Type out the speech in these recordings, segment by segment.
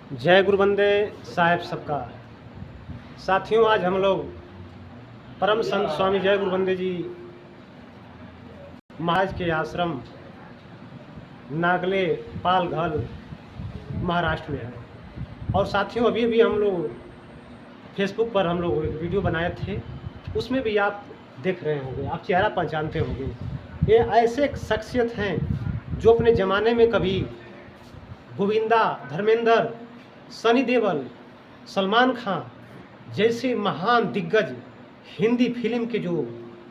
जय गुरु बंदे साहेब सबका। साथियों, आज हम लोग परम संत स्वामी जय गुरु बंदे जी महाराज के आश्रम नागले पालघर महाराष्ट्र में है। और साथियों, अभी अभी हम लोग फेसबुक पर हम लोग एक वीडियो बनाए थे, उसमें भी आप देख रहे होंगे, आप चेहरा पहचानते होंगे। ये ऐसे शख्सियत हैं जो अपने ज़माने में कभी गोविंदा, धर्मेंद्र, सनी देओल, सलमान खान जैसे महान दिग्गज हिंदी फिल्म के जो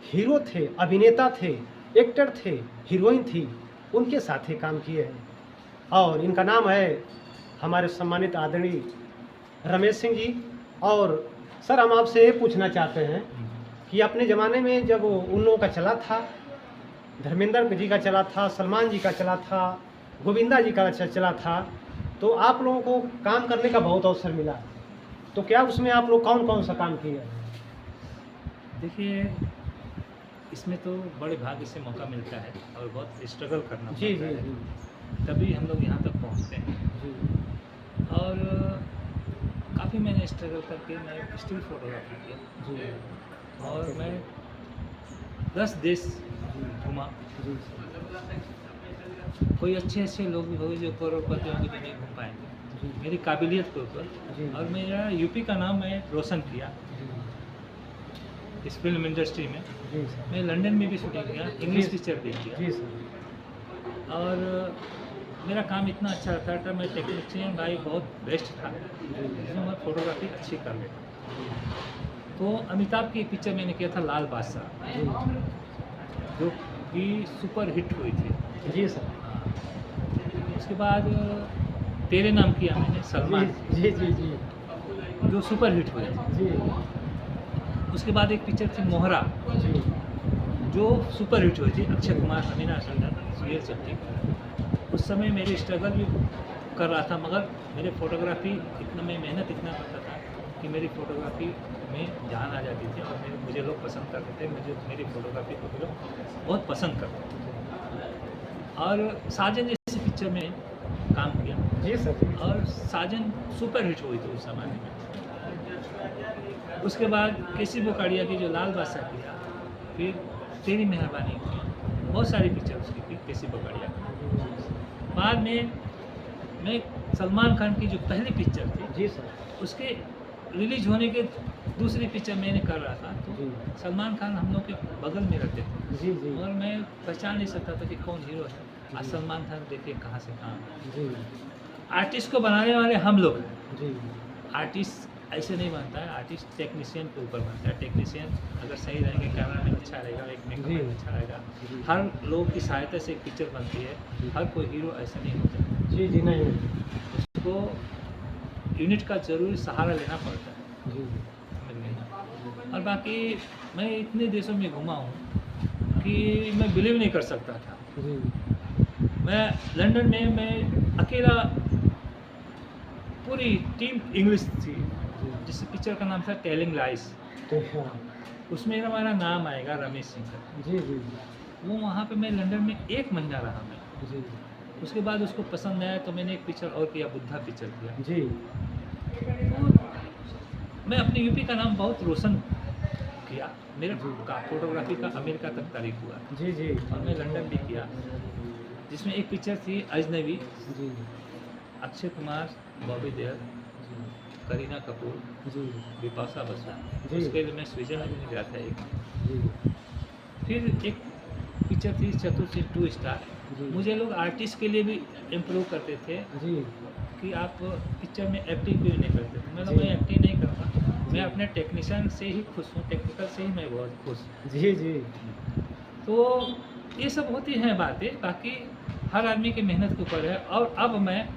हीरो थे, अभिनेता थे, एक्टर थे, हीरोइन थी, उनके साथ ही काम किए हैं। और इनका नाम है हमारे सम्मानित आदरणीय रमेश सिंह जी। और सर, हम आपसे ये पूछना चाहते हैं कि अपने ज़माने में जब उन लोगों का चला था, धर्मेंद्र जी का चला था, सलमान जी का चला था, गोविंदा जी का चला था, तो आप लोगों को काम करने का बहुत अवसर मिला, तो क्या उसमें आप लोग कौन कौन सा काम किए? देखिए, इसमें तो बड़े भाग्य से मौका मिलता है और बहुत स्ट्रगल करना जी पड़ता जी है, जी तभी हम लोग यहाँ तक पहुँचते हैं। जी और काफ़ी मैंने स्ट्रगल करके मैं स्टिल फोटोग्राफी किया जी और मैं 10 देश घूमा। जी कोई अच्छे लोग भी होंगे जो करोड़पति होंगे जो नहीं घूम पाएंगे जी मेरी काबिलियत के ऊपर। जी और मेरा यूपी का नाम मैं रोशन किया इस फिल्म इंडस्ट्री में। जी सर। मैं लंदन में भी शूटिंग किया, इंग्लिश पिक्चर भी किया। जी सर। और मेरा काम इतना अच्छा रहता था, मैं टेक्नीशियन भाई बहुत बेस्ट था, जिसमें मैं फोटोग्राफी अच्छी कर लेता। तो अमिताभ की पिक्चर मैंने किया था लाल बादशाह, जो कि सुपर हिट हुई थी। जी सर। उसके बाद तेरे नाम किया मैंने सलमान, जी जी जी जो सुपर हिट हुई थी। जी उसके बाद एक पिक्चर थी मोहरा, जी जो सुपर हिट हुई थी, अक्षय कुमार, अमीना सल्लर, सुहेल शेट्टी। उस समय मेरी स्ट्रगल भी कर रहा था, मगर मेरे फोटोग्राफी इतना, मैं मेहनत इतना करता था कि मेरी फोटोग्राफी में जान आ जाती थी और मुझे लोग पसंद करते थे। मुझे मेरी फोटोग्राफी को लोग बहुत पसंद करते थे। और साजन जैसी पिक्चर में काम किया। जी सर। और साजन सुपर हिट हुई थी उस ज़माने में। उसके बाद केसी बोकाड़िया की जो लाल बादशाह किया, फिर तेरी मेहरबानी, बहुत सारी पिक्चर उसकी थी केसी बोकाड़िया। बाद में मैं सलमान खान की जो पहली पिक्चर थी, जी सर। उसके रिलीज होने के दूसरी पिक्चर मैंने कर रहा था, तो जी सलमान खान हम लोग के बगल में रहते थे जी जी और मैं पहचान नहीं सकता था कि कौन हीरो है। आज सलमान खान देखिए कहाँ से कहाँ है। जी आर्टिस्ट को बनाने वाले हम लोग हैं। जी आर्टिस्ट ऐसे नहीं बनता है, आर्टिस्ट टेक्नीशियन के ऊपर बनता है। टेक्नीशियन अगर सही रहेंगे, कैमरामैन अच्छा रहेगा, एक मेकअप अच्छा रहेगा, हर लोग की सहायता से एक पिक्चर बनती है। हर कोई हीरो ऐसा नहीं होता। जी जी नहीं। उसको यूनिट का ज़रूरी सहारा लेना पड़ता है। जी और बाकी मैं इतने देशों में घुमा हूँ कि मैं बिलीव नहीं कर सकता था। जी मैं लंदन में मैं अकेला, पूरी टीम इंग्लिश थी, जिस पिक्चर का नाम था टेलिंग लाइस। तो हाँ। उसमें हमारा नाम आएगा रमेश सिंह का। जी जी वो वहाँ पे मैं लंदन में 1 महीना रहा मैं। जी उसके बाद उसको पसंद आया तो मैंने एक पिक्चर और किया, बुद्धा पिक्चर किया। जी तो मैं अपने यूपी का नाम बहुत रोशन किया। मेरा का फोटोग्राफी का अमेरिका तक तारीफ हुआ जी जी और मैं लंदन भी किया, जिसमें एक पिक्चर थी अजनबी, जी अक्षय कुमार, बॉबी देओल, करीना कपूर, जी बिपाशा बसु। जी। उसके लिए मैं स्विट्जरलैंड में गया था एक। जी फिर एक पिक्चर थी चतुर 2 स्टार। जी। मुझे लोग आर्टिस्ट के लिए भी इम्प्रूव करते थे जी कि आप पिक्चर में एक्टिंग क्यों नहीं करते थे। जी। मैं एक्टिंग नहीं करता, मैं अपने टेक्नीशियन से ही खुश हूँ, टेक्निकल से ही मैं बहुत खुश हूँ। जी जी तो ये सब होती हैं बातें, बाकी हर आदमी की मेहनत के ऊपर है। और अब मैं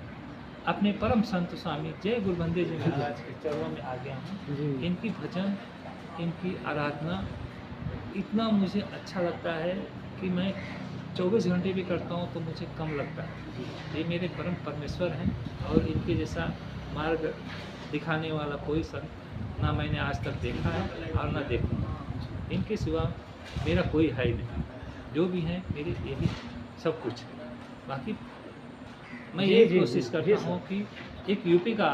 अपने परम संत स्वामी जय गुरु बंदे जी महाराज के चरणों में आ गया हूँ। जी इनकी भजन, इनकी आराधना इतना मुझे अच्छा लगता है कि मैं 24 घंटे भी करता हूँ तो मुझे कम लगता है। ये मेरे परम परमेश्वर हैं और इनके जैसा मार्ग दिखाने वाला कोई संत ना मैंने आज तक देखा है और ना देखूँगा। इनके सिवा मेरा कोई है ही नहीं। जो भी है मेरे ये भी सब कुछ है। बाकी मैं जी, ये जी, कोशिश जी, करता जी, हूँ कि एक यूपी का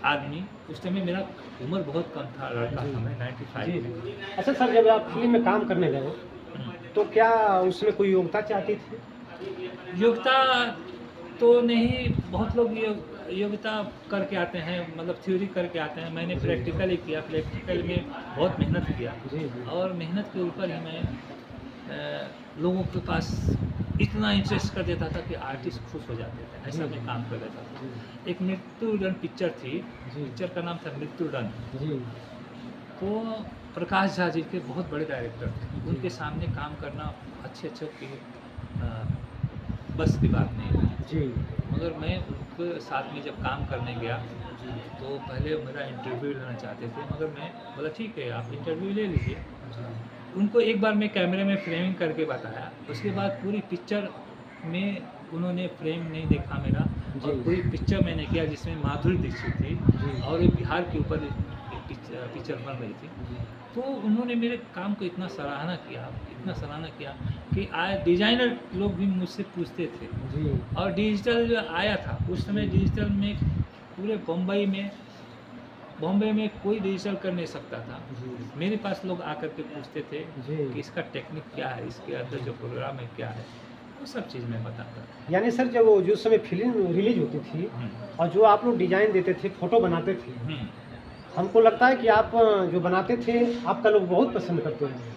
आदमी, उस टाइम में मेरा उम्र बहुत कम था, लड़का जी। था मैं 95 जी, में। जी। अच्छा सर, जब आप फ़िल्म में काम करने गए, तो क्या उसमें कोई योग्यता चाहती थी? योग्यता तो नहीं, बहुत लोग योग्यता करके आते हैं, मतलब थ्योरी करके आते हैं। मैंने जी। प्रैक्टिकल ही किया, प्रैक्टिकल में बहुत मेहनत किया जी, जी। और मेहनत के ऊपर ही मैं लोगों के पास इतना इंटरेस्ट कर देता था कि आर्टिस्ट खुश हो जाते थे, ऐसा जी, मैं जी। काम कर लेता था। जी, एक मृत्युदंड पिक्चर थी, जी। पिक्चर का नाम था मृत्युदंड। जी, तो प्रकाश झा जी के बहुत बड़े डायरेक्टर थे, जी। उनके सामने काम करना अच्छे के बस की बात नहीं थी। जी। मगर मैं उनके साथ में जब काम करने गया, तो पहले मेरा इंटरव्यू लेना चाहते थे, मगर मैं बोला ठीक है आप इंटरव्यू ले लीजिए। उनको एक बार मैं कैमरे में फ्रेमिंग करके बताया, उसके बाद पूरी पिक्चर में उन्होंने फ्रेम नहीं देखा मेरा, जी। और पूरी पिक्चर मैंने किया जिसमें माधुरी दीक्षित थी जी। और ये बिहार के ऊपर पिक्चर बन रही थी। तो उन्होंने मेरे काम को इतना सराहना किया कि आज डिज़ाइनर लोग भी मुझसे पूछते थे। जी। और डिजिटल जो आया था उस समय, डिजिटल में पूरे बॉम्बे में कोई डिजिटल कर नहीं सकता था। जी। मेरे पास लोग आकर के पूछते थे जी। कि इसका टेक्निक क्या है, इसके अंदर जो प्रोग्राम है क्या है, वो सब चीज़ मैं बताता था। यानी सर, जब वो जो समय फ़िल्म रिलीज़ होती थी और जो आप लोग डिज़ाइन देते थे, फ़ोटो बनाते थे, हम्म। हमको लगता है कि आप जो बनाते थे, आपका लोग बहुत पसंद करते हैं।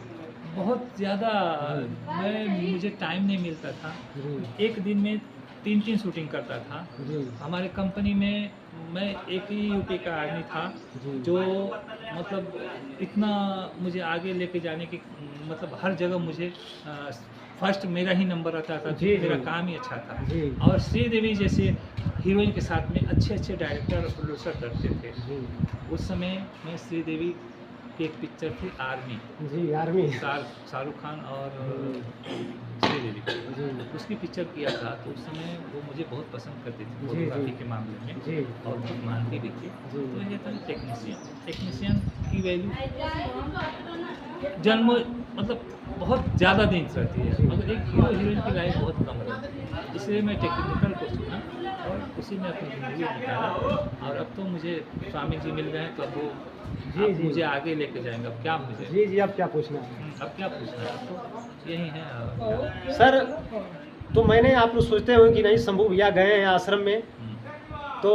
बहुत ज़्यादा जी। मुझे टाइम नहीं मिलता था। जी। एक दिन में 3-3 शूटिंग करता था। जी। हमारे कंपनी में मैं एक ही यूपी का आदमी था जी। जो मतलब इतना मुझे आगे लेके जाने की, मतलब हर जगह मुझे फर्स्ट मेरा ही नंबर आता था, जी, क्योंकि मेरा जी। काम ही अच्छा था। जी। और श्रीदेवी जैसे हीरोइन के साथ में अच्छे डायरेक्टर और प्रोड्यूसर करते थे। जी। उस समय मैं श्रीदेवी की एक पिक्चर थी आर्मी, जी, आर्मी। शाहरुख खान और जी। श्रीदेवी, जी। उसकी पिक्चर किया था। तो उस समय वो मुझे बहुत पसंद करती थी जी, फोटोग्राफी जी। के मामले में, जी। और खुद मानती भी थी। जी। तो ये था टेक्नीशियन की वैल्यू जन्म, मतलब बहुत ज़्यादा दिन रहती है, जी। मगर एक हीरो हीरोइन की लाइफ बहुत कम रहती है। इसलिए मैं टेक्निकल को चुना और उसी में अपनी ज़िंदगी बिताया। और अब तो मुझे स्वामी जी मिल गए हैं, तो अब वो जी, अब जी। मुझे आगे लेके जाएंगे। अब क्या मुझे जी, जी, अब क्या पूछना है? अब क्या पूछना है, अब तो यही है। और सर, तो मैंने आप लोग सोचते होंगे कि नहीं शंभू भैया गए हैं आश्रम में, तो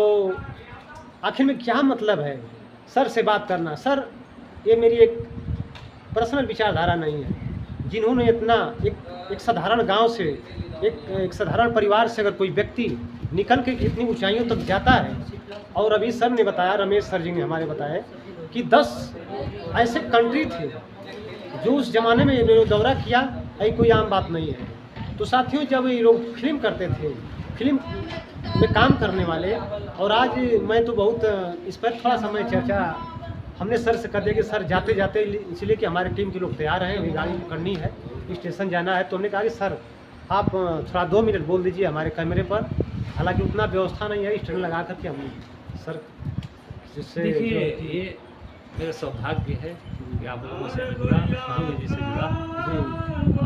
आखिर में क्या मतलब है सर से बात करना? सर, ये मेरी एक पर्सनल विचारधारा नहीं है। जिन्होंने इतना एक साधारण गांव से, एक साधारण परिवार से अगर कोई व्यक्ति निकल के इतनी ऊंचाइयों तक जाता है, और अभी सर ने बताया, रमेश सर जी ने हमारे बताया कि 10 ऐसे कंट्री थे जो उस ज़माने में इन्होंने दौरा किया, ये कोई आम बात नहीं है। तो साथियों, जब ये लोग फिल्म करते थे, फिल्म में काम करने वाले, और आज मैं तो बहुत इस पर थोड़ा सा मैं चर्चा हमने सर से कर दिया कि सर जाते जाते, इसलिए कि हमारे टीम के लोग तैयार हैं, अभी गाड़ी पकड़नी है, स्टेशन जाना है, तो हमने कहा कि सर आप थोड़ा 2 मिनट बोल दीजिए हमारे कैमरे पर। हालांकि उतना व्यवस्था नहीं है, स्टैंड लगा करके हम सर जिससे देखिए, ये मेरा सौभाग्य है कि आप लोगों से मैं जुड़ा, स्वामी जी से जुड़ा।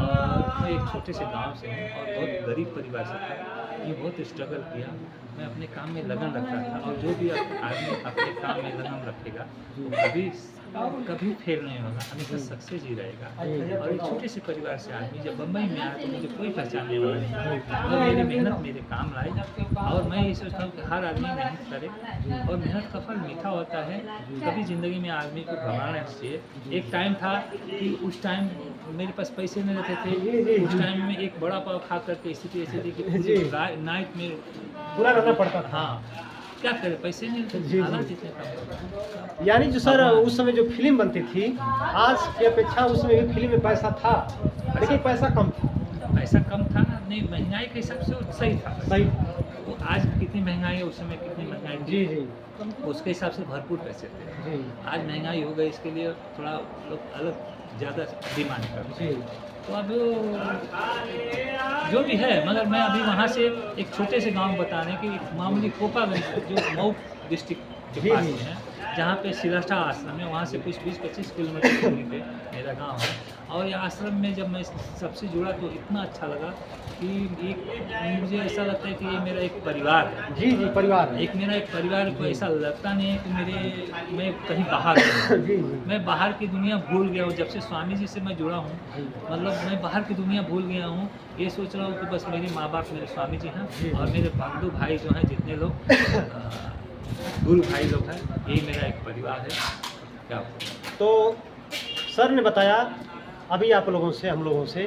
और मैं एक छोटे से गांव से हूँ और बहुत गरीब परिवार से था। ये बहुत स्ट्रगल किया, मैं अपने काम में लगन रखता था, और जो भी आदमी अपने काम में लगन रखेगा वो कभी फेल नहीं होगा, हमेशा सक्सेस ही रहेगा। और एक छोटे से परिवार से आदमी जब बम्बई में आया, तो मुझे कोई पहचानने वाला नहीं था, और मेरी मेहनत मेरे काम लाई। और मैं ये सोचता हूँ कि हर आदमी मेहनत करे, और मेहनत का फल मीठा होता है। कभी ज़िंदगी में आदमी को घबराना नहीं चाहिए। एक टाइम था कि उस टाइम मेरे पास पैसे नहीं रहते थे, उस टाइम में एक बड़ा पाव खा करके स्थिति ऐसी थी कि पूरे नाइट में पूरा रहना पड़ता था। हाँ, क्या करें, पैसे नहीं जी, थे, जी। हालात इतने कम। यानी जो सर उस समय जो फिल्म बनती थी, आज की अपेक्षा उसमें भी फिल्म में पैसा था, लेकिन पैसा कम था। पैसा कम था नहीं, महंगाई के हिसाब से वो सही था। सही। वो आज कितनी महंगाई है, उस समय कितनी महंगाई थी, जी, जी। उसके हिसाब से भरपूर पैसे थे। जी। आज महंगाई हो गई, इसके लिए थोड़ा लोग अलग ज़्यादा डिमांड करते हैं। जी। तो अब जो भी है, मगर मैं अभी वहाँ से एक छोटे से गांव बता रहे हैं कि मामूली कोपागंज जो मऊ डिस्ट्रिक्ट के जी, पास जी। में है, जहाँ पे सिलाठा आश्रम है, वहाँ से कुछ 20-25 किलोमीटर दूरी पे मेरा गांव है। और ये आश्रम में जब मैं सबसे जुड़ा तो इतना अच्छा लगा कि एक मुझे ऐसा लगता है कि ये मेरा एक परिवार है। जी जी, परिवार है। एक मेरा एक परिवार को ऐसा लगता नहीं है कि मैं कहीं बाहर हूँ। जी जी, मैं बाहर की दुनिया भूल गया हूँ, जब से स्वामी जी से मैं जुड़ा हूँ। मतलब मैं बाहर की दुनिया भूल गया हूँ। ये सोच रहा हूँ कि बस मेरे माँ बाप मेरे स्वामी जी हैं और मेरे बंधु भाई जो हैं जितने लोग गुरु भाई लोग हैं, यही मेरा एक परिवार है। क्या तो सर ने बताया अभी आप लोगों से, हम लोगों से,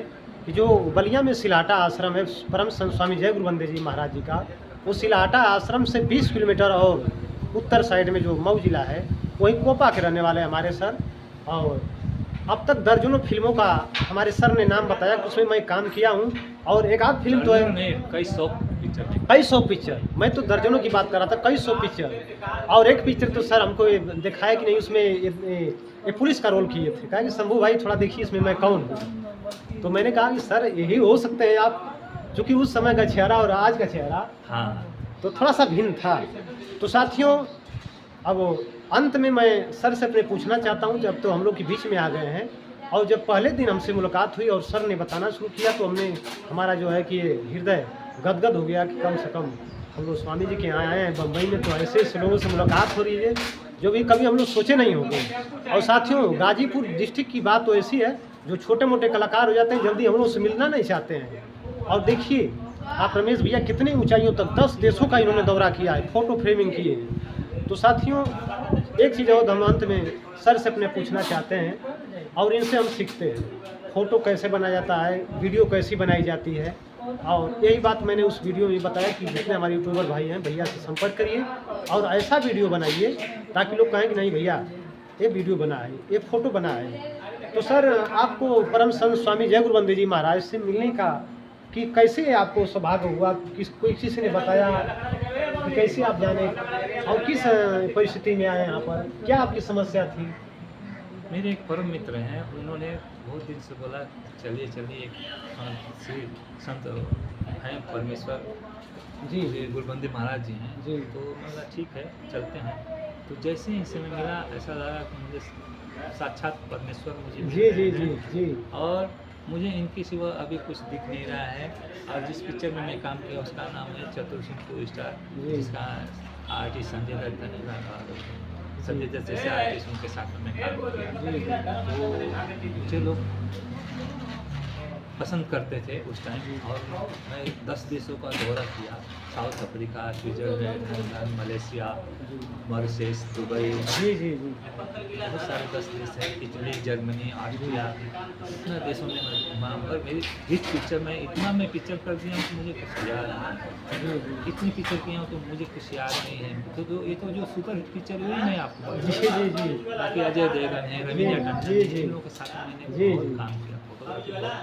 कि जो बलिया में सिलाटा आश्रम है परम संत स्वामी जय गुरु बंदे जी महाराज जी का, वो सिलाटा आश्रम से 20 किलोमीटर और उत्तर साइड में जो मऊ जिला है, वहीं कोपा के रहने वाले हमारे सर। और अब तक दर्जनों फिल्मों का हमारे सर ने नाम बताया कि उसमें मैं काम किया हूँ, और एक आध फिल्म तो है, कई सौ पिक्चर, कई सौ पिक्चर, मैं तो दर्जनों की बात कर रहा था, कई सौ पिक्चर। और एक पिक्चर तो सर हमको ये दिखाया कि नहीं, उसमें ये पुलिस का रोल किए थे। कहा कि शंभू भाई थोड़ा देखिए इसमें मैं कौन हूँ। तो मैंने कहा कि सर यही हो सकते हैं आप, क्योंकि उस समय का चेहरा और आज का चेहरा हाँ तो थोड़ा सा भिन्न था। तो साथियों, अब अंत में मैं सर से अपने पूछना चाहता हूँ, जब तो हम लोग के बीच में आ गए हैं, और जब पहले दिन हमसे मुलाकात हुई और सर ने बताना शुरू किया, तो हमारा जो है कि हृदय गदगद हो गया कि कम से कम हम लोग स्वामी जी के यहाँ आए हैं बम्बई में, तो ऐसे ऐसे लोगों से मुलाकात हो रही है जो भी कभी हम लोग सोचे नहीं होंगे। और साथियों, गाजीपुर डिस्ट्रिक्ट की बात तो ऐसी है, जो छोटे मोटे कलाकार हो जाते हैं जल्दी हम लोग से मिलना नहीं चाहते हैं। और देखिए आप रमेश भैया कितनी ऊंचाइयों तक 10 देशों का इन्होंने दौरा किया है, फोटो फ्रेमिंग किए हैं। तो साथियों, एक चीज़ और हम अंत में सर से अपने पूछना चाहते हैं, और इनसे हम सीखते हैं फ़ोटो कैसे बनाया जाता है, वीडियो कैसी बनाई जाती है। और यही बात मैंने उस वीडियो में बताया कि जितने हमारे यूट्यूबर भाई हैं, भैया से संपर्क करिए और ऐसा वीडियो बनाइए ताकि लोग कहें कि नहीं भैया ये वीडियो बना है, ये फ़ोटो बना है। तो सर, आपको परम संत स्वामी जय गुरु बंदे जी महाराज से मिलने का कि कैसे आपको सौभाग्य हुआ, कोई किसी ने बताया कि कैसे आप जाने और किस परिस्थिति में आए यहाँ पर, क्या आपकी समस्या थी? मेरे एक परम मित्र हैं, उन्होंने बहुत दिन से बोला चलिए चलिए, एक श्री संत हैं परमेश्वर जी श्री गुरुबंदी महाराज जी हैं जी। तो मैं बोला ठीक है चलते हैं। तो जैसे ही इनसे मैं मिला, ऐसा लगा कि मुझे साक्षात परमेश्वर मुझे जी जी जी जी। और मुझे इनके सिवा अभी कुछ दिख नहीं रहा है। और जिस पिक्चर में मैं काम किया उसका नाम है चतुर सिंह 2 स्टार, जिसका आर्टिस्ट संजय दत्त था। संजय दत्त जैसे आर्टिस्ट उनके साथ में काम किया, तो मुझे लोग पसंद करते थे उस टाइम। और मैं 10 देशों का दौरा किया, South Africa, Switzerland, Malaysia, Mauritius, Dubai, जी जी जी। बहुत सारे 10 देश हैं, इटली, जर्मनी, ऑस्ट्रिया, इतना देशों में मैं घूमा। और मेरी हिट पिक्चर में इतना मैं पिक्चर कर दिया हूँ कि मुझे कुछ याद नहीं, इतनी पिक्चर किया हूँ तो मुझे कुछ याद नहीं है। तो ये तो जो सुपर हिट पिक्चर हुई मैं आपको जी जी जी। बाकी अजय देवगन है, रवीना टंडन, जी, जी। इन लोगों के साथ मैंने जी, बहुत जी। काम किया।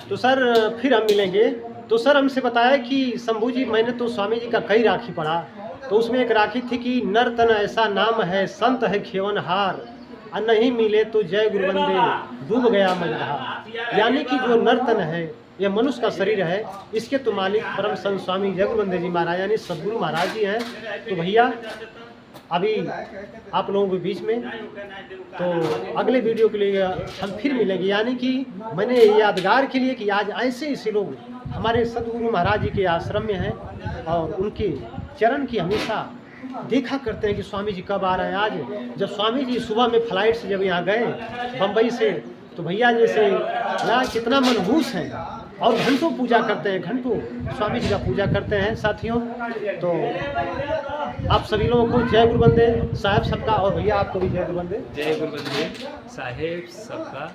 तो सर फिर हम मिलेंगे। तो सर हमसे बताया कि शंभू जी, मैंने तो स्वामी जी का कई राखी पढ़ा, तो उसमें एक राखी थी कि नर्तन ऐसा नाम है, संत है खेवनहार, और नहीं मिले तो जय गुरु बंदे डूब गया मझधार। यानी कि जो नर्तन है, यह मनुष्य का शरीर है, इसके तो मालिक परम संत स्वामी जय गुरु बंदे जी महाराज यानी सदगुरु महाराज जी हैं। तो भैया अभी आप लोगों के बीच में, तो अगले वीडियो के लिए हम फिर मिलेंगे। यानी कि मैंने यादगार के लिए कि आज ऐसे ऐसे लोग हमारे सदगुरु महाराज जी के आश्रम में हैं और उनके चरण की हमेशा देखा करते हैं कि स्वामी जी कब आ रहे हैं। आज जब स्वामी जी सुबह में फ्लाइट से जब यहाँ गए बम्बई से, तो भैया जैसे यहाँ कितना मनहूस हैं और घंटों पूजा करते हैं, घंटों स्वामी जी का पूजा करते हैं। साथियों, तो आप सभी लोगों को जय गुरु बंदे साहब सबका, और भैया आपको भी जय गुरु बंदे साहेब सबका।